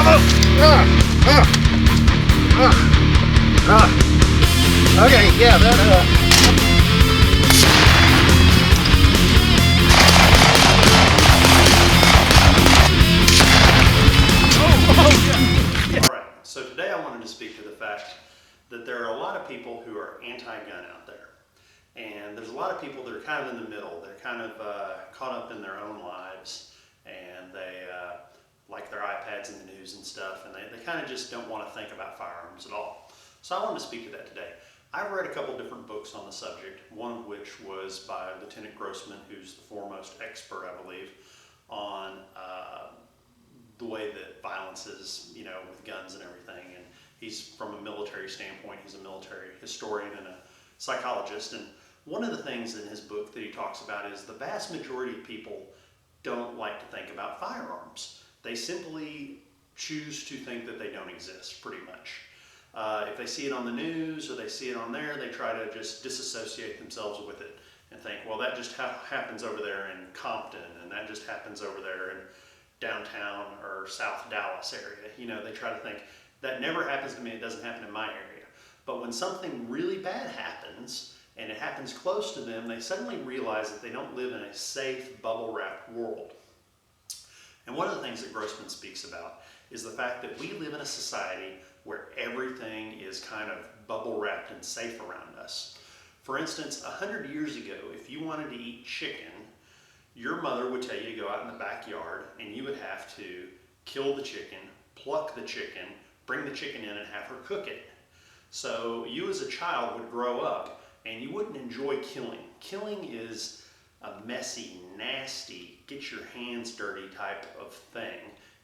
Okay, yeah, that, Alright, so today I wanted to speak to the fact that there are a lot of people who are anti-gun out there. And there's a lot of people that are kind of in the middle. They're kind of caught up in their own lives, and they like their iPads in the news and stuff, and they kind of just don't want to think about firearms at all. So I wanted to speak to that today. I've read a couple different books on the subject, one of which was by Lieutenant Grossman, who's the foremost expert, I believe, on the way that violence is, you know, with guns and everything. And he's from a military standpoint, he's a military historian and a psychologist. And one of the things in his book that he talks about is the vast majority of people don't like to think about firearms. They simply choose to think that they don't exist, pretty much. If they see it on the news or they see it on there, they try to just disassociate themselves with it and think, well, that just happens over there in Compton, and that just happens over there in downtown or South Dallas area. You know, they try to think, that never happens to me, it doesn't happen in my area. But when something really bad happens, and it happens close to them, they suddenly realize that they don't live in a safe, bubble-wrapped world. And one of the things that Grossman speaks about is the fact that we live in a society where everything is kind of bubble-wrapped and safe around us. For instance, 100 years ago, if you wanted to eat chicken, your mother would tell you to go out in the backyard and you would have to kill the chicken, pluck the chicken, bring the chicken in and have her cook it. So you as a child would grow up and you wouldn't enjoy killing. Killing is a messy, nasty, get your hands dirty type of thing.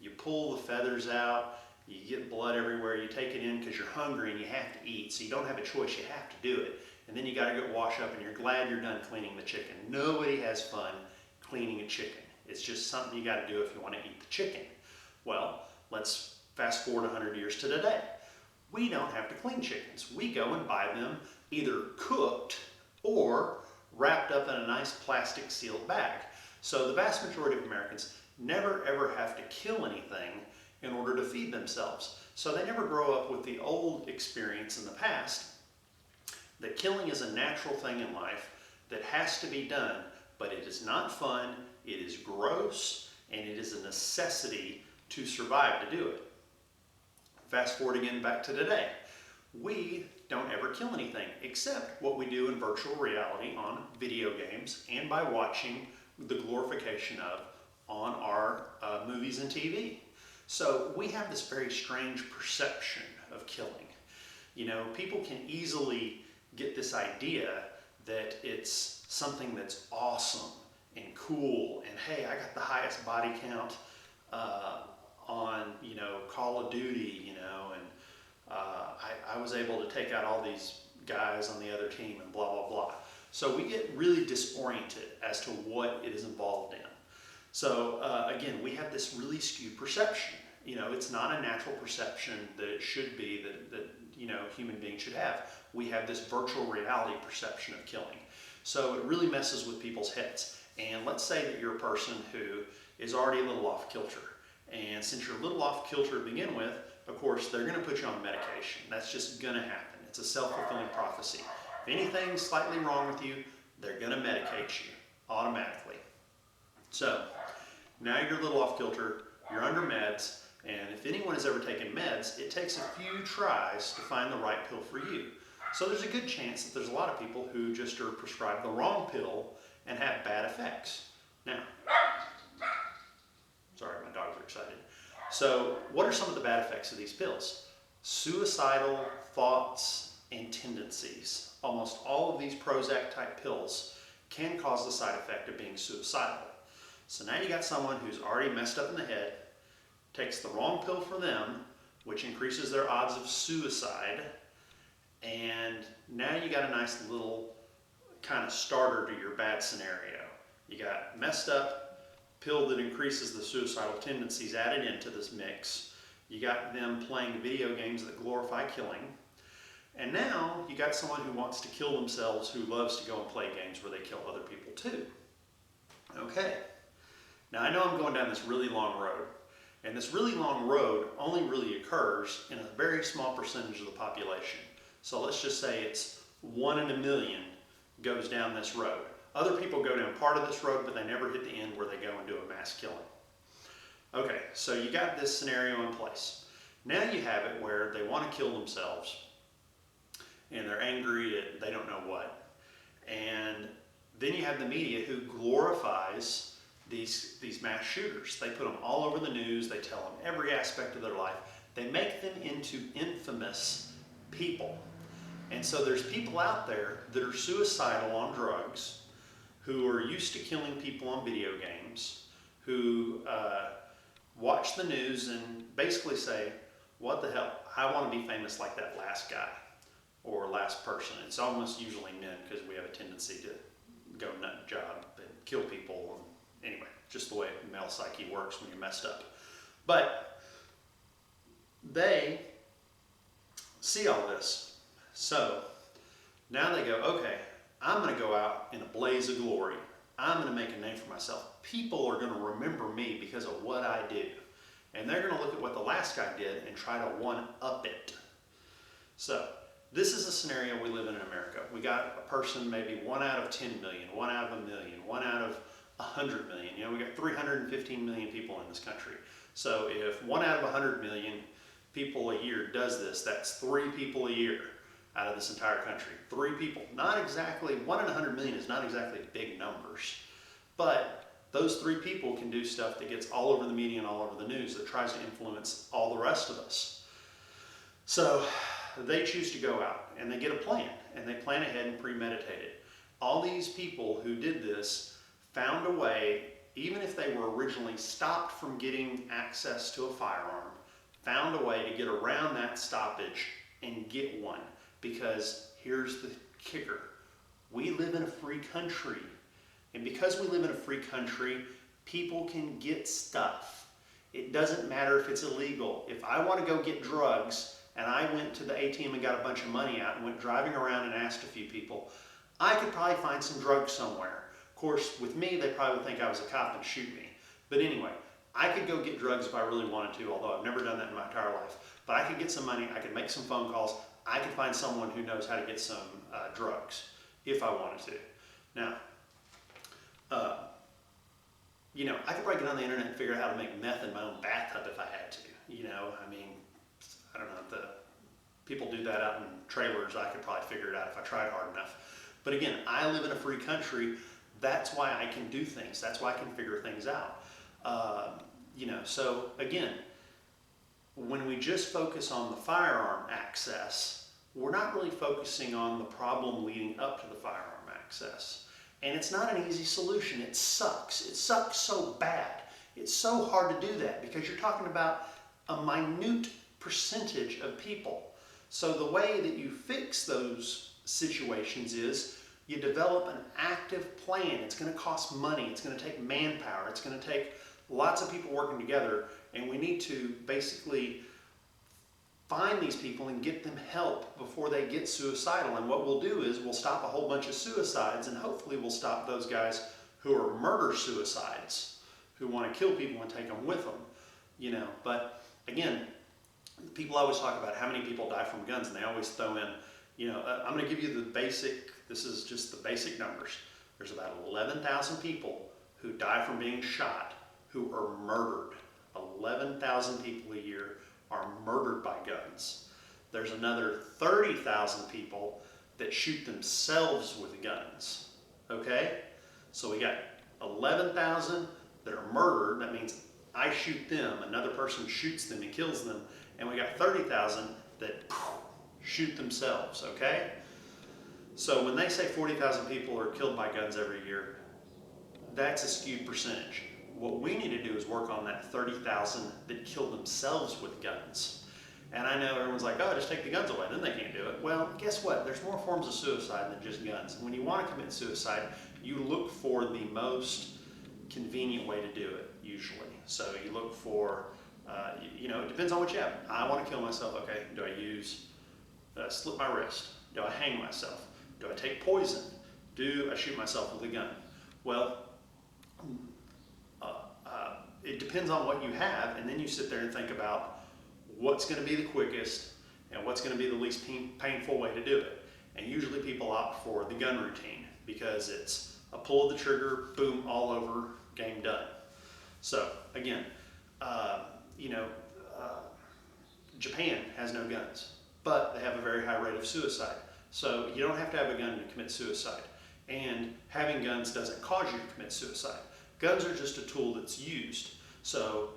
You pull the feathers out, you get blood everywhere, you take it in because you're hungry and you have to eat, so you don't have a choice, you have to do it. And then you got to go wash up and you're glad you're done cleaning the chicken. Nobody has fun cleaning a chicken. It's just something you got to do if you want to eat the chicken. Well, let's fast forward 100 years to today. We don't have to clean chickens. We go and buy them either cooked or wrapped up in a nice plastic sealed bag. So the vast majority of Americans never ever have to kill anything in order to feed themselves. So they never grow up with the old experience in the past that killing is a natural thing in life that has to be done, but it is not fun, it is gross, and it is a necessity to survive to do it. Fast forward again back to today. We don't ever kill anything except what we do in virtual reality on video games and by watching the glorification of on our movies and TV. So we have this very strange perception of killing. You know, people can easily get this idea that it's something that's awesome and cool, and hey, I got the highest body count on, you know, Call of Duty, you know, and I was able to take out all these guys on the other team and blah, blah, blah. So we get really disoriented as to what it is involved in. So again, we have this really skewed perception. You know, it's not a natural perception that it should be, that you know, human beings should have. We have this virtual reality perception of killing. So it really messes with people's heads. And let's say that you're a person who is already a little off kilter. And since you're a little off kilter to begin with, of course, they're going to put you on medication. That's just going to happen. It's a self-fulfilling prophecy. If anything's slightly wrong with you, they're going to medicate you automatically. So now you're a little off kilter, you're under meds, and if anyone has ever taken meds, it takes a few tries to find the right pill for you. So there's a good chance that there's a lot of people who just are prescribed the wrong pill and have bad effects. Now, sorry, my dogs are excited. So what are some of the bad effects of these pills? Suicidal thoughts and tendencies. Almost all of these Prozac type pills can cause the side effect of being suicidal. So now you got someone who's already messed up in the head, takes the wrong pill for them, which increases their odds of suicide, and now you got a nice little kind of starter to your bad scenario. You got messed up pill that increases the suicidal tendencies added into this mix. You got them playing video games that glorify killing. And now you got someone who wants to kill themselves, who loves to go and play games where they kill other people too. Okay. Now I know I'm going down this really long road, And this really long road only really occurs in a very small percentage of the population. So let's just say it's 1 in a million goes down this road. Other people go down part of this road, but they never hit the end where they go and do a mass killing. Okay, so you got this scenario in place. Now you have it where they want to kill themselves, and they're angry at they don't know what. And then you have the media who glorifies these mass shooters. They put them all over the news. They tell them every aspect of their life. They make them into infamous people. And so there's people out there that are suicidal on drugs, who are used to killing people on video games, who watch the news and basically say, what the hell, I want to be famous like that last guy or last person. It's almost usually men, because we have a tendency to go nut job and kill people. Anyway, just the way male psyche works when you're messed up. But they see all this. So now they go, okay, I'm going to go out in a blaze of glory. I'm going to make a name for myself. People are going to remember me because of what I do. And they're going to look at what the last guy did and try to one-up it. So this is a scenario we live in America. We got a person, maybe 1 out of 10 million, 1 out of a million, 1 out of 100 million. You know, we got 315 million people in this country. So if 1 out of 100 million people a year does this, that's 3 people a year out of this entire country. 3 people. Not exactly, 1 in 100 million is not exactly big numbers. But those 3 people can do stuff that gets all over the media and all over the news that tries to influence all the rest of us. So they choose to go out and they get a plan, and they plan ahead and premeditate it. All these people who did this found a way, even if they were originally stopped from getting access to a firearm, found a way to get around that stoppage and get one. Because here's the kicker. We live in a free country. And because we live in a free country, people can get stuff. It doesn't matter if it's illegal. If I want to go get drugs and I went to the ATM and got a bunch of money out and went driving around and asked a few people, I could probably find some drugs somewhere. Of course, with me, they probably would think I was a cop and shoot me. But anyway, I could go get drugs if I really wanted to, although I've never done that in my entire life. But I could get some money, I could make some phone calls, I could find someone who knows how to get some drugs if I wanted to. Now, you know, I could probably get on the internet and figure out how to make meth in my own bathtub if I had to. You know, I mean, I don't know, if the people do that out in trailers, I could probably figure it out if I tried hard enough. But again, I live in a free country. That's why I can do things. That's why I can figure things out. You know, so again, when we just focus on the firearm access, we're not really focusing on the problem leading up to the firearm access. And it's not an easy solution. It sucks. It sucks so bad. It's so hard to do that because you're talking about a minute percentage of people. So the way that you fix those situations is you develop an active plan. It's going to cost money. It's going to take manpower. It's going to take lots of people working together. And we need to basically find these people and get them help before they get suicidal. And what we'll do is we'll stop a whole bunch of suicides, and hopefully we'll stop those guys who are murder-suicides, who want to kill people and take them with them. You know, but again, people always talk about how many people die from guns, and they always throw in, you know, I'm going to give you the basic, this is just the basic numbers. There's about 11,000 people who die from being shot who are murdered. 11,000 people a year are murdered by guns. There's another 30,000 people that shoot themselves with guns. Okay? So we got 11,000 that are murdered. That means I shoot them, another person shoots them and kills them, and we got 30,000 that shoot themselves. Okay? So when they say 40,000 people are killed by guns every year, that's a skewed percentage. What we need to do is work on that 30,000 that kill themselves with guns. And I know everyone's like, oh, just take the guns away, then they can't do it. Well, guess what? There's more forms of suicide than just guns. And when you want to commit suicide, you look for the most convenient way to do it, usually. So you look for, you know, it depends on what you have. I want to kill myself. Okay, do I use, slit my wrist? Do I hang myself? Do I take poison? Do I shoot myself with a gun? Well, it depends on what you have, and then you sit there and think about what's going to be the quickest and what's going to be the least painful way to do it. And usually people opt for the gun routine because it's a pull of the trigger, boom, all over, game done. So again, Japan has no guns, but they have a very high rate of suicide. So you don't have to have a gun to commit suicide. And having guns doesn't cause you to commit suicide. Guns are just a tool that's used. So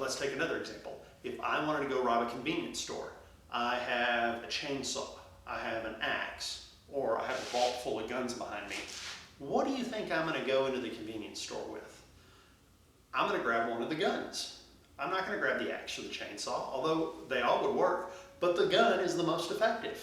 let's take another example. If I wanted to go rob a convenience store, I have a chainsaw, I have an axe, or I have a vault full of guns behind me. What do you think I'm going to go into the convenience store with? I'm going to grab one of the guns. I'm not going to grab the axe or the chainsaw, although they all would work, but the gun is the most effective.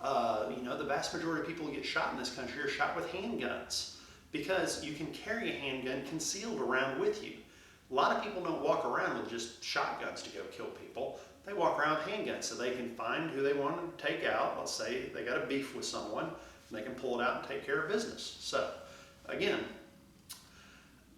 The vast majority of people who get shot in this country are shot with handguns because you can carry a handgun concealed around with you. A lot of people don't walk around with just shotguns to go kill people. They walk around with handguns so they can find who they want to take out. Let's say they got a beef with someone, and they can pull it out and take care of business. So, again,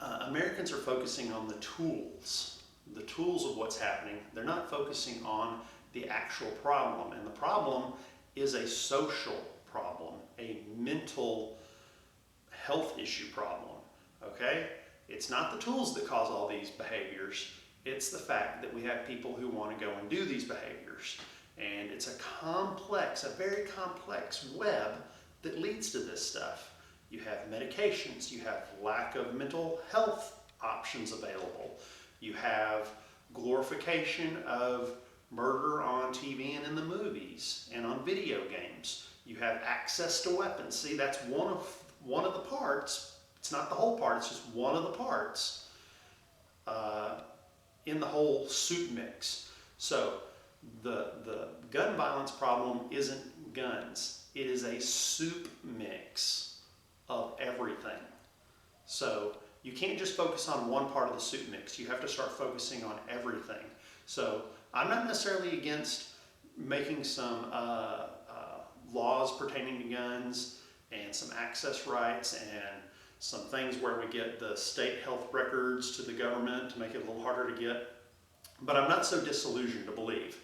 Americans are focusing on the tools of what's happening. They're not focusing on the actual problem. And the problem is a social problem, a mental health issue problem, okay? It's not the tools that cause all these behaviors. It's the fact that we have people who want to go and do these behaviors. And it's a very complex web that leads to this stuff. You have medications, you have lack of mental health options available. You have glorification of murder on TV and in the movies and on video games. You have access to weapons. See, that's one of the parts. It's not the whole part, it's just one of the parts in the whole soup mix. So the gun violence problem isn't guns. It is a soup mix of everything. So you can't just focus on one part of the soup mix. You have to start focusing on everything. So I'm not necessarily against making some laws pertaining to guns and some access rights and some things where we get the state health records to the government to make it a little harder to get. But I'm not so disillusioned to believe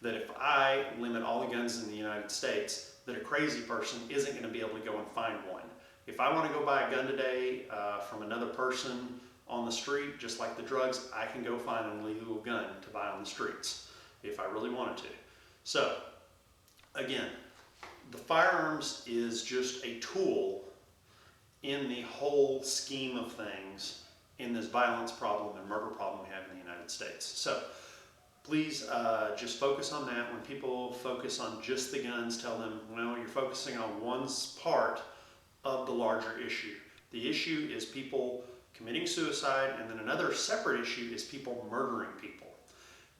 that if I limit all the guns in the United States, that a crazy person isn't going to be able to go and find one. If I want to go buy a gun today from another person on the street, just like the drugs, I can go find an illegal gun to buy on the streets if I really wanted to. So, again, the firearms is just a tool in the whole scheme of things in this violence problem and murder problem we have in the United States. So, please just focus on that. When people focus on just the guns, tell them, well, you're focusing on one part of the larger issue. The issue is people committing suicide, and then another separate issue is people murdering people.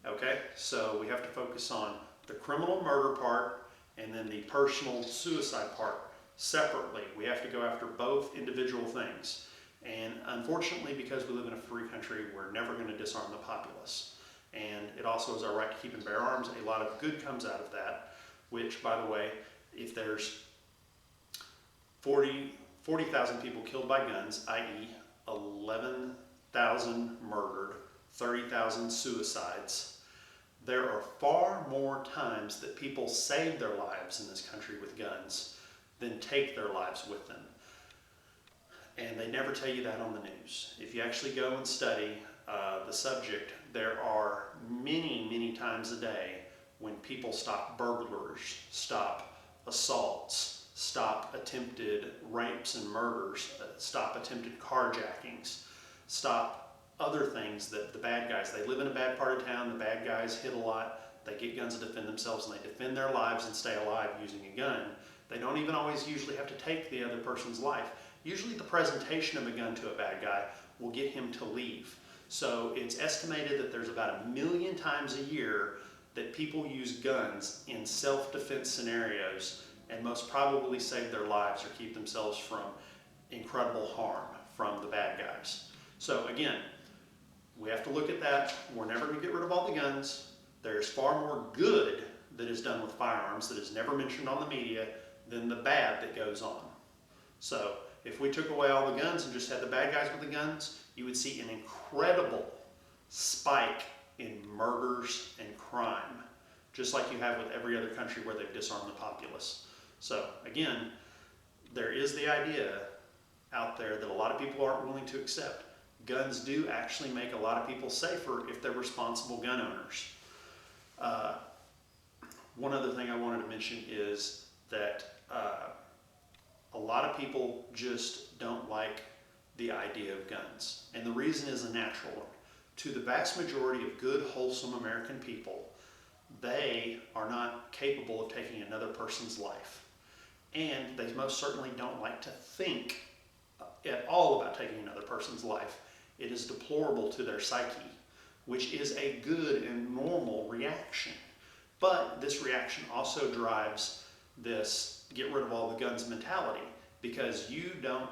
Okay, so we have to focus on the criminal murder part and then the personal suicide part separately. We have to go after both individual things. And unfortunately, because we live in a free country, we're never going to disarm the populace. And it also is our right to keep and bear arms. A lot of good comes out of that, which, by the way, if there's 40,000 people killed by guns, i.e. 11,000 murdered, 30,000 suicides, there are far more times that people save their lives in this country with guns than take their lives with them. And they never tell you that on the news. If you actually go and study the subject, there are many, many times a day when people stop burglars, stop assaults, stop attempted rapes and murders, stop attempted carjackings, stop other things that the bad guys, they live in a bad part of town, the bad guys hit a lot, they get guns to defend themselves, and they defend their lives and stay alive using a gun. They don't even always usually have to take the other person's life. Usually the presentation of a gun to a bad guy will get him to leave. So it's estimated that there's about 1 million times a year that people use guns in self-defense scenarios and most probably save their lives or keep themselves from incredible harm from the bad guys. So again, we have to look at that. We're never going to get rid of all the guns. There's far more good that is done with firearms that is never mentioned on the media than the bad that goes on. So if we took away all the guns and just had the bad guys with the guns, you would see an incredible spike in murders and crime, just like you have with every other country where they've disarmed the populace. So again, there is the idea out there that a lot of people aren't willing to accept. Guns do actually make a lot of people safer if they're responsible gun owners. One other thing I wanted to mention is that a lot of people just don't like the idea of guns. And the reason is a natural one. To the vast majority of good, wholesome American people, they are not capable of taking another person's life. And they most certainly don't like to think at all about taking another person's life. It is deplorable to their psyche, which is a good and normal reaction. But this reaction also drives this get rid of all the guns mentality, because you don't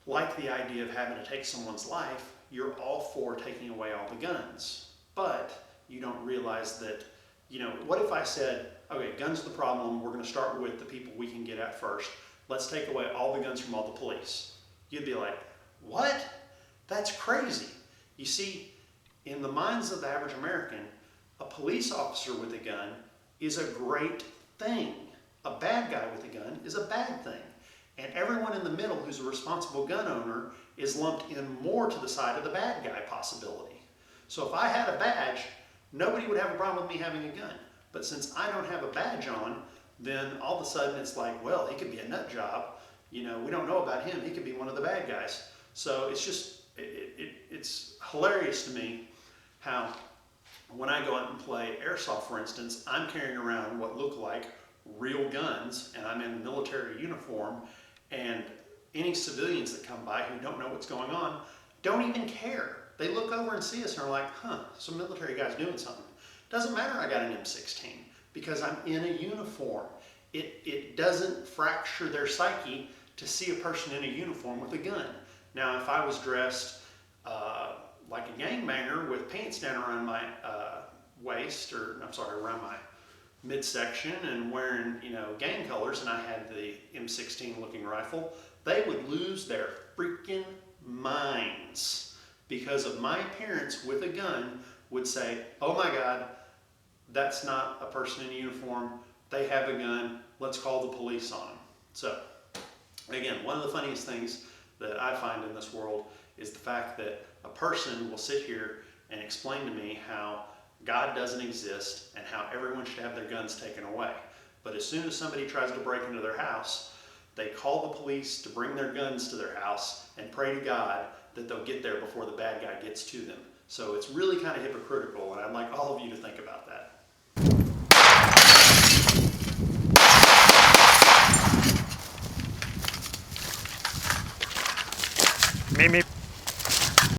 like the idea of having to take someone's life. You're all for taking away all the guns, but you don't realize that, what if I said, okay, guns are the problem, we're going to start with the people we can get at first. Let's take away all the guns from all the police. You'd be like, what? That's crazy. You see, in the minds of the average American, a police officer with a gun is a great thing. A bad guy with a gun is a bad thing. And everyone in the middle who's a responsible gun owner is lumped in more to the side of the bad guy possibility. So if I had a badge, nobody would have a problem with me having a gun. But since I don't have a badge on, then all of a sudden it's like, well, he could be a nut job. We don't know about him. He could be one of the bad guys. So it's just, it's hilarious to me how when I go out and play airsoft, for instance, I'm carrying around what look like real guns, and I'm in a military uniform, and any civilians that come by who don't know what's going on don't even care. They look over and see us and are like, some military guy's doing something. Doesn't matter I got an M16 because I'm in a uniform. It doesn't fracture their psyche to see a person in a uniform with a gun. Now, if I was dressed like a gangbanger with pants down around my waist, around my midsection, and wearing, gang colors, and I had the M16 looking rifle, they would lose their freaking minds because of my appearance with a gun. Would say, oh my God, that's not a person in a uniform. They have a gun. Let's call the police on them. So, again, one of the funniest things that I find in this world is the fact that a person will sit here and explain to me how God doesn't exist and how everyone should have their guns taken away. But as soon as somebody tries to break into their house, they call the police to bring their guns to their house and pray to God that they'll get there before the bad guy gets to them. So it's really kind of hypocritical, and I'd like all of you to think about that. Me.